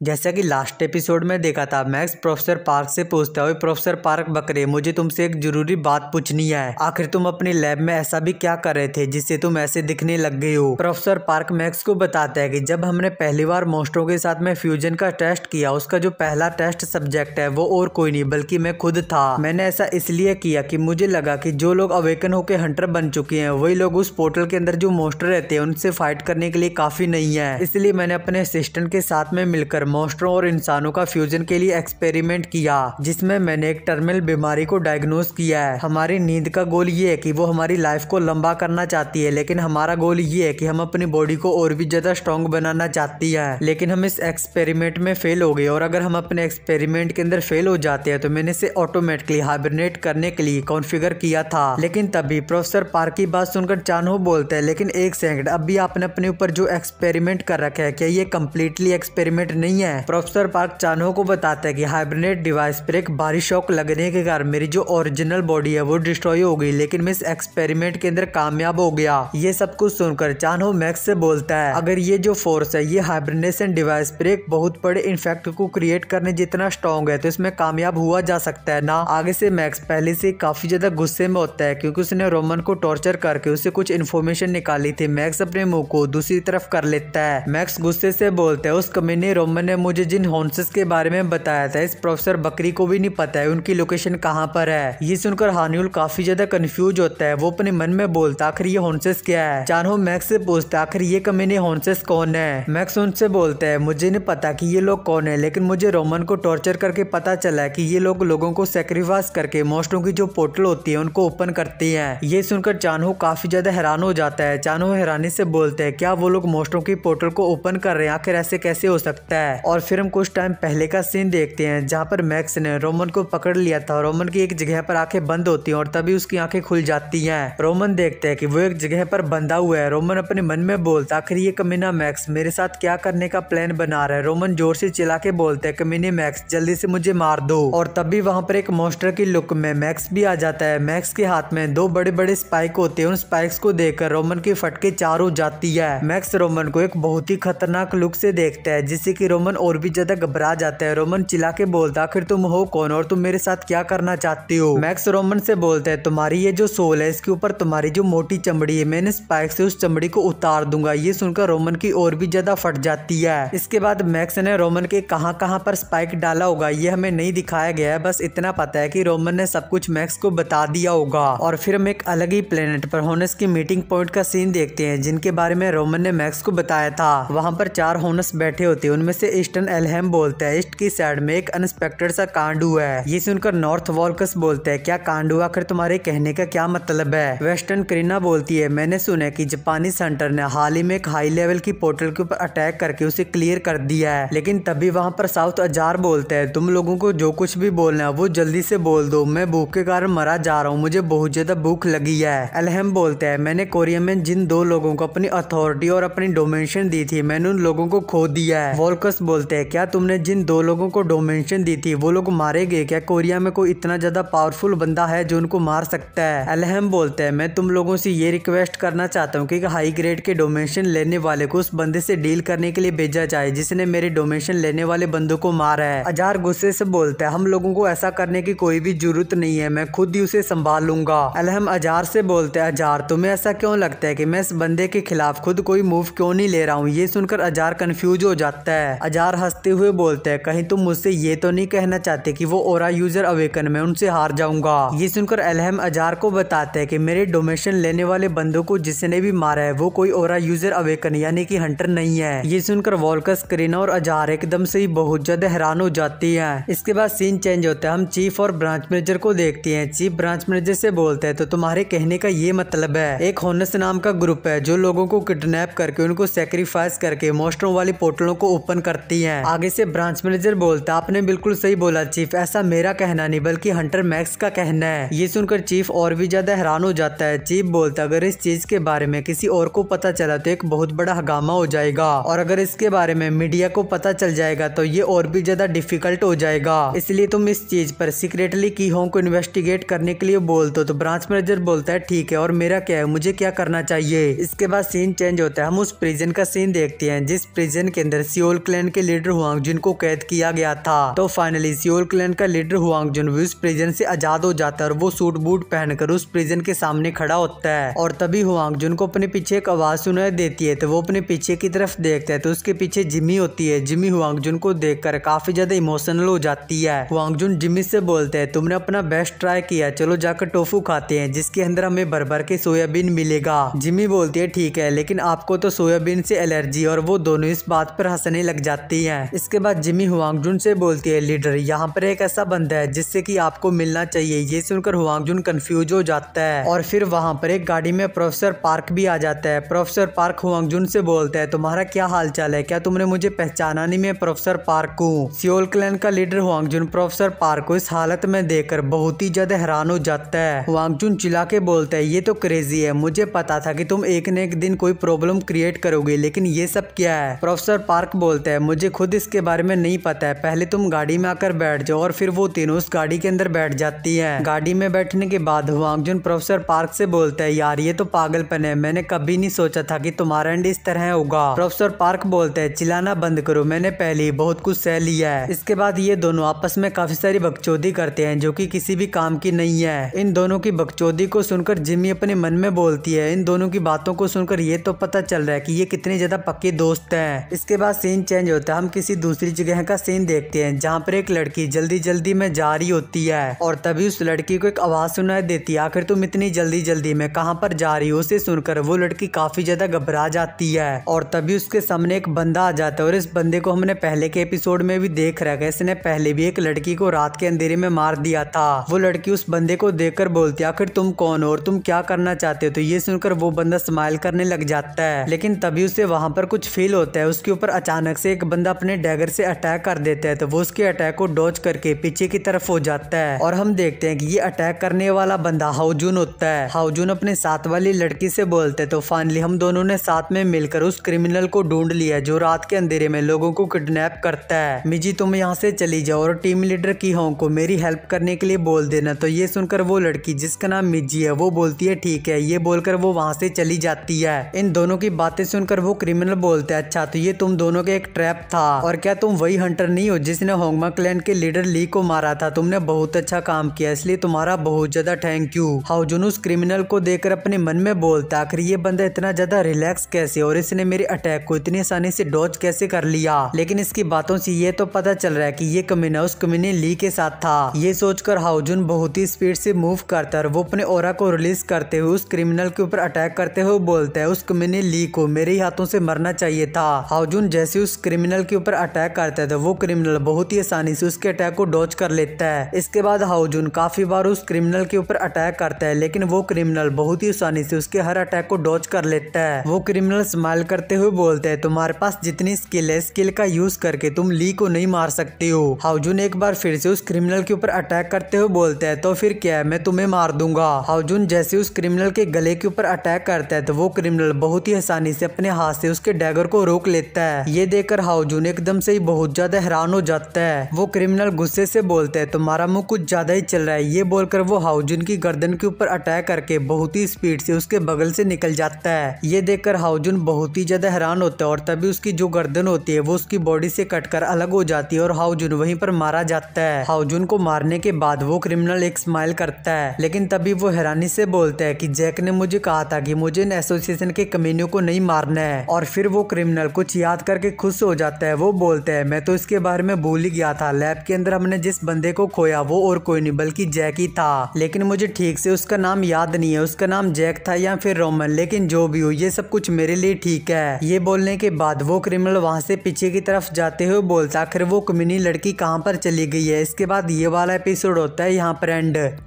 जैसा कि last episode में देखा था, मैक्स प्रोफेसर पार्क से पूछता है, प्रोफेसर पार्क बकरे, मुझे तुमसे एक जरूरी बात पूछनी है। आखिर तुम अपनी लैब में ऐसा भी क्या कर रहे थे जिससे तुम ऐसे दिखने लग गए हो। प्रोफेसर पार्क मैक्स को बताता है कि जब हमने पहली बार मॉन्स्टरों के साथ में फ्यूजन का टेस्ट किया, उसका जो पहला टेस्ट सब्जेक्ट है वो और कोई नहीं बल्कि मैं खुद था। मैंने ऐसा इसलिए किया कि मुझे लगा कि जो लोग अवेकन होकर हंटर बन चुके हैं वही लोग उस पोर्टल के अंदर जो मॉन्स्टर रहते हैं उनसे फाइट करने के लिए काफी नहीं है। इसलिए मैंने अपने असिस्टेंट के साथ में मिलकर मॉन्स्टरों और इंसानों का फ्यूजन के लिए एक्सपेरिमेंट किया, जिसमें मैंने एक टर्मिनल बीमारी को डायग्नोज किया है। हमारी नींद का गोल ये है कि वो हमारी लाइफ को लंबा करना चाहती है, लेकिन हमारा गोल ये है कि हम अपनी बॉडी को और भी ज्यादा स्ट्रॉन्ग बनाना चाहती है। लेकिन हम इस एक्सपेरिमेंट में फेल हो गए, और अगर हम अपने एक्सपेरिमेंट के अंदर फेल हो जाते हैं तो मैंने इसे ऑटोमेटिकली हाइबरनेट करने के लिए कॉन्फ़िगर किया था। लेकिन तभी प्रोफेसर पार्क की बात सुनकर चानहो बोलता है, लेकिन एक सेकंड, अभी आपने अपने ऊपर जो एक्सपेरिमेंट कर रखा है क्या ये कम्प्लीटली एक्सपेरिमेंट नहीं है। प्रोफेसर पार्क चानहो को बताता है कि हाइबरनेट डिवाइस पर एक भारी शॉक लगने के कारण मेरी जो ओरिजिनल बॉडी है वो डिस्ट्रॉय हो गई, लेकिन मैं इस एक्सपेरिमेंट के अंदर कामयाब हो गया। ये सब कुछ सुनकर चानहो मैक्स से बोलता है, अगर ये जो फोर्स है ये हाइबरनेशन डिवाइस पर एक बहुत बड़े इन्फेक्ट को क्रिएट करने जितना स्ट्रॉन्ग है तो इसमें कामयाब हुआ जा सकता है ना। आगे से मैक्स पहले से काफी ज्यादा गुस्से में होता है क्योंकि उसने रोमन को टॉर्चर करके उससे कुछ इन्फॉर्मेशन निकाली थी। मैक्स अपने मुंह को दूसरी तरफ कर लेता है। मैक्स गुस्से से बोलता है, उस कमीने रोमन ने मुझे जिन हॉर्सेस के बारे में बताया था इस प्रोफेसर बकरी को भी नहीं पता है उनकी लोकेशन कहाँ पर है। ये सुनकर हानियुल काफी ज्यादा कंफ्यूज होता है। वो अपने मन में बोलता आखिर ये हॉर्सेस क्या है। चानहो मैक्स से पूछता आखिर ये कमीने हॉर्सेस कौन है। मैक्स उनसे बोलता है, मुझे नहीं पता कि ये लोग कौन है, लेकिन मुझे रोमन को टॉर्चर करके पता चला है कि ये लोग लोगों को सेक्रीफाइस करके मॉन्स्टरों की जो पोर्टल होती है उनको ओपन करती हैं। ये सुनकर चानहो काफी ज्यादा हैरान हो जाता है। चानहो हैरानी से बोलते हैं, क्या वो लोग मॉन्स्टरों की पोर्टल को ओपन कर रहे हैं, आखिर ऐसे कैसे हो सकता है। और फिर हम कुछ टाइम पहले का सीन देखते हैं जहाँ पर मैक्स ने रोमन को पकड़ लिया था। रोमन की एक जगह पर आंखें बंद होती हैं और तभी उसकी आंखें खुल जाती हैं। रोमन देखते हैं कि वो एक जगह पर बंधा हुआ है। रोमन अपने मन में बोलता आखिर ये कमीना मैक्स मेरे साथ क्या करने का प्लान बना रहा है। रोमन जोर से चिल्ला के बोलते हैं, कमीने मैक्स जल्दी से मुझे मार दो। और तभी वहाँ पर एक मॉन्स्टर की लुक में मैक्स भी आ जाता है। मैक्स के हाथ में दो बड़े बड़े स्पाइक होते हैं। उन स्पाइक्स को देखकर रोमन की फटके चार हो जाती है। मैक्स रोमन को एक बहुत ही खतरनाक लुक से देखता है जिससे कि रोमन और भी ज्यादा घबरा जाता है। रोमन चिल्ला के बोलता आखिर तुम हो कौन और तुम मेरे साथ क्या करना चाहती हो। मैक्स रोमन से बोलता है, तुम्हारी ये जो सोल है इसके ऊपर तुम्हारी जो मोटी चमड़ी है, मैंने स्पाइक से उस चमड़ी को उतार दूंगा। ये सुनकर रोमन की और भी ज्यादा फट जाती है। इसके बाद मैक्स ने रोमन के कहां कहां पर स्पाइक डाला होगा ये हमें नहीं दिखाया गया है, बस इतना पता है कि रोमन ने सब कुछ मैक्स को बता दिया होगा। और फिर हम एक अलग ही प्लेनेट पर होनस की मीटिंग पॉइंट का सीन देखते हैं जिनके बारे में रोमन ने मैक्स को बताया था। वहां पर 4 होनस बैठे होते हैं। उनमें से ईस्टर्न एल्हेम बोलता है, ईस्ट की साइड में एक अनएक्सपेक्टेड सा कांड हुआ है। ये सुनकर नॉर्थ वॉल्कस बोलता है, क्या कांड हुआ, आखिर तुम्हारे कहने का क्या मतलब है। वेस्टर्न करीना बोलती है, मैंने सुना है कि जापानी सेंटर ने हाल ही में एक हाई लेवल की पोर्टल के ऊपर अटैक करके उसे क्लियर कर दिया है। लेकिन तभी वहां पर साउथ अजार बोलता है, तुम लोगों को जो कुछ भी बोलना है वो जल्दी से बोल दो, मैं भूख के कारण मरा जा रहा हूँ, मुझे बहुत ज्यादा भूख लगी है। एल्हेम बोलता है, मैंने कोरिया में जिन 2 लोगों को अपनी अथॉरिटी और अपनी डोमेंशन दी थी मैंने उन लोगों को खो दिया है। वॉल्कस बोलते हैं, क्या तुमने जिन 2 लोगों को डोमेंशन दी थी वो लोग मारे गए क्या, कोरिया में कोई इतना ज्यादा पावरफुल बंदा है जो उनको मार सकता है। एल्हेम बोलते हैं, मैं तुम लोगों से ये रिक्वेस्ट करना चाहता हूँ कि हाई ग्रेड के डोमेंशन लेने वाले को उस बंदे से डील करने के लिए भेजा जाए जिसने मेरे डोमेंशन लेने वाले बंदों को मारा है। अजार गुस्से से बोलता है, हम लोगों को ऐसा करने की कोई भी जरूरत नहीं है, मैं खुद ही उसे संभाल लूंगा। एल्हेम अजार से बोलते हैं, अजार तुम्हें ऐसा क्यों लगता है कि मैं इस बंदे के खिलाफ खुद कोई मूव क्यों नहीं ले रहा हूँ। ये सुनकर अजार कंफ्यूज हो जाता है। अजार हंसते हुए बोलते हैं, कहीं तुम मुझसे ये तो नहीं कहना चाहते कि वो ओरा यूजर अवेकन में उनसे हार जाऊंगा। ये सुनकर एल्हेम अजार को बताते हैं कि मेरे डोमेशन लेने वाले बंदों को जिसने भी मारा है वो कोई ओरा यूजर अवेकन यानी कि हंटर नहीं है। ये सुनकर वॉल्कस, करीना और अजार एकदम से ही बहुत ज्यादा हैरान हो जाती है। इसके बाद सीन चेंज होता है। हम चीफ और ब्रांच मैनेजर को देखते हैं। चीफ ब्रांच मैनेजर से बोलते हैं, तो तुम्हारे कहने का ये मतलब है एक होनस नाम का ग्रुप है जो लोगों को किडनैप करके उनको सेक्रीफाइस करके मॉन्स्टरों वाली पोर्टलों को ओपन करती है। आगे से ब्रांच मैनेजर बोलता है, आपने बिल्कुल सही बोला चीफ, ऐसा मेरा कहना नहीं बल्कि हंटर मैक्स का कहना है। ये सुनकर चीफ और भी ज्यादा हैरान हो जाता है। चीफ बोलता, अगर इस चीज के बारे में किसी और को पता चला तो एक बहुत बड़ा हंगामा हो जाएगा, और अगर इसके बारे में मीडिया को पता चल जाएगा तो ये और भी ज्यादा डिफिकल्ट हो जाएगा, इसलिए तुम इस चीज पर सीक्रेटली की होम को इन्वेस्टिगेट करने के लिए बोल दो। तो ब्रांच मैनेजर बोलता है, ठीक है, और मेरा क्या है, मुझे क्या करना चाहिए। इसके बाद सीन चेंज होता है। हम उस प्रिजन का सीन देखते हैं जिस प्रिजन के अंदर सियोल क्लैन के लीडर हुआंग जुन को कैद किया गया था। तो फाइनली सियोल क्लैन का लीडर हुआंग जुन भी उस प्रिजन से आजाद हो जाता है और वो सूट बूट पहनकर उस प्रिजन के सामने खड़ा होता है। और तभी हुआंग जुन को अपने पीछे एक आवाज सुनाई देती है। तो वो अपने पीछे की तरफ देखता है तो उसके पीछे जिमी होती है। जिमी हुआंग जुन को देखकर काफी ज्यादा इमोशनल हो जाती है। हुआंग जुन जिमी से बोलते हैं तुमने अपना बेस्ट ट्राई किया, चलो जाकर टोफू खाते हैं जिसके अंदर हमें भर भर के सोयाबीन मिलेगा। जिमी बोलती है ठीक है, लेकिन आपको तो सोयाबीन से एलर्जी, और वो दोनों इस बात पर हंसने लग जाती हैं। इसके बाद जिमी हुआंग जुन से बोलती है लीडर यहाँ पर एक ऐसा बंदा है जिससे कि आपको मिलना चाहिए। ये सुनकर हुआंग जुन कंफ्यूज हो जाता है और फिर वहाँ पर एक गाड़ी में प्रोफेसर पार्क भी आ जाता है। प्रोफेसर पार्क हुआंग जुन से बोलता है तुम्हारा क्या हाल चाल है, क्या तुमने मुझे पहचाना नहीं, मैं प्रोफेसर पार्क हूँ। सियोल क्लैन का लीडर हुआंग जुन प्रोफेसर पार्क को इस हालत में देखकर बहुत ही ज्यादा हैरान हो जाता है। हुआंग जुन चिल्ला के बोलता है ये तो क्रेजी है, मुझे पता था कि तुम एक न एक दिन कोई प्रॉब्लम क्रिएट करोगे, लेकिन ये सब क्या है। प्रोफेसर पार्क बोलता है मुझे खुद इसके बारे में नहीं पता है, पहले तुम गाड़ी में आकर बैठ जाओ। और फिर वो तीनों उस गाड़ी के अंदर बैठ जाती है। गाड़ी में बैठने के बाद हुआंग जुन प्रोफेसर पार्क से बोलता है यार ये तो पागलपन है, मैंने कभी नहीं सोचा था कि तुम्हारा एंड इस तरह होगा। प्रोफेसर पार्क बोलता है चिल्लाना बंद करो, मैंने पहले ही बहुत कुछ सह लिया है। इसके बाद ये दोनों आपस में काफी सारी बकचोदी करते हैं जो कि किसी भी काम की नहीं है। इन दोनों की बकचोदी को सुनकर जिमी अपने मन में बोलती है इन दोनों की बातों को सुनकर ये तो पता चल रहा है कि ये कितने ज्यादा पक्के दोस्त हैं। इसके बाद सीन चेंज होता है, हम किसी दूसरी जगह का सीन देखते हैं जहाँ पर एक लड़की जल्दी जल्दी में जा रही होती है और तभी उस लड़की को एक आवाज सुनाई देती है आखिर तुम इतनी जल्दी जल्दी में कहाँ पर जा रही हो। उसे सुनकर वो लड़की काफी ज्यादा घबरा जाती है और तभी उसके सामने एक बंदा आ जाता है और इस बंदे को हमने पहले के एपिसोड में भी देख रखा है। इसने पहले भी एक लड़की को रात के अंधेरे में मार दिया था। वो लड़की उस बंदे को देखकर बोलती है आखिर तुम कौन हो और तुम क्या करना चाहते हो। तो ये सुनकर वो बंदा स्माइल करने लग जाता है, लेकिन तभी उसे वहां पर कुछ फील होता है। उसके ऊपर अचानक से एक बंदा अपने डैगर से अटैक कर देता है। तो वो उसके अटैक को डॉज करके पीछे की तरफ हो जाता है और हम देखते हैं कि ये अटैक करने वाला बंदा हाउजून होता है। हाउजून अपने साथ वाली लड़की से बोलते हैं तो फाइनली हम दोनों ने साथ में मिलकर उस क्रिमिनल को ढूंढ लिया जो रात के अंधेरे में लोगों को किडनैप करता है। मिजी तुम यहाँ से चली जाओ और टीम लीडर की होंग को मेरी हेल्प करने के लिए बोल देना। तो ये सुनकर वो लड़की जिसका नाम मिजी है वो बोलती है ठीक है। ये बोलकर वो वहाँ से चली जाती है। इन दोनों की बातें सुनकर वो क्रिमिनल बोलता है अच्छा तो ये तुम दोनों का एक ट्रैप था, और क्या तुम वही हंटर नहीं हो जिसने होंगमा क्लैन के लीडर ली को मारा था। तुमने बहुत अच्छा काम किया, इसलिए तुम्हारा बहुत ज्यादा थैंक यू। हाउजून उस क्रिमिनल को देखकर अपने मन में बोलता आखिर ये बंदा इतना ज्यादा रिलैक्स कैसे और इसने मेरे अटैक को इतनी आसानी से डॉज कैसे कर लिया। लेकिन इसकी बातों से ये तो पता चल रहा है कि ये कमीना उस कमीने ली के साथ था। ये सोचकर हाउजून बहुत ही स्पीड से मूव करता है और वो अपने ऑरा को रिलीज करते हुए उस क्रिमिनल के ऊपर अटैक करते हुए बोलता है उस कमीने ली को मेरे ही हाथों से मरना चाहिए था। हाउजून जैसे उस क्रिमिनल के ऊपर अटैक करता है तो वो क्रिमिनल बहुत ही आसानी से उसके अटैक को डॉज कर लेता है। इसके बाद हाउजून काफी बार उस क्रिमिनल के ऊपर अटैक करता है, लेकिन वो क्रिमिनल बहुत ही आसानी से उसके हर अटैक को डॉज कर लेता है। वो क्रिमिनल स्माइल करते हुए बोलते हैं तुम्हारे पास जितनी स्किल है, स्किल का यूज करके तुम ली को नहीं मार सकते हो। हाउजून एक बार फिर से उस क्रिमिनल के ऊपर अटैक करते हुए बोलते हैं तो फिर क्या है, मैं तुम्हें मार दूंगा। हाउजून जैसे उस क्रिमिनल के गले के ऊपर अटैक करता है तो वो क्रिमिनल बहुत ही आसानी से अपने हाथ से उसके डैगर को रोक लेता है। ये देखकर हाउजून एकदम से ही बहुत ज्यादा हैरान हो जाता है। वो क्रिमिनल गुस्से से बोलते हैं तुम्हारा मुंह कुछ ज्यादा ही चल रहा है। ये बोलकर वो हाउजून की गर्दन के ऊपर अटैक करके बहुत ही स्पीड से उसके बगल से निकल जाता है। ये देखकर हाउजून बहुत ही ज्यादा हैरान होता है और तभी उसकी जो गर्दन होती है वो उसकी बॉडी से कटकर अलग हो जाती है और हाउजून वहीं पर मारा जाता है। हाउजून को मारने के बाद वो क्रिमिनल एक स्माइल करता है, लेकिन तभी वो हैरानी से बोलता है कि जैक ने मुझे कहा था कि मुझे इन एसोसिएशन के कमीनियों को नहीं मारना है। और फिर वो क्रिमिनल कुछ याद करके खुश हो जाता है। वो बोलता है मैं तो इसके बारे में भूल ही गया था, लैब के अंदर हमने जिस बंदे को खोया वो और कोई नहीं बल्कि जैक ही था, लेकिन मुझे ठीक से उसका नाम याद नहीं है, उसका नाम जैक था या फिर रोमन, लेकिन जो भी हो ये सब कुछ मेरे लिए ठीक है। ये बोलने के बाद वो क्रिमिनल वहाँ से पीछे की तरफ जाते हुए बोलता आखिर वो कमीनी लड़की कहाँ पर चली गई है। इसके बाद ये वाला एपिसोड होता है यहाँ पर एंड।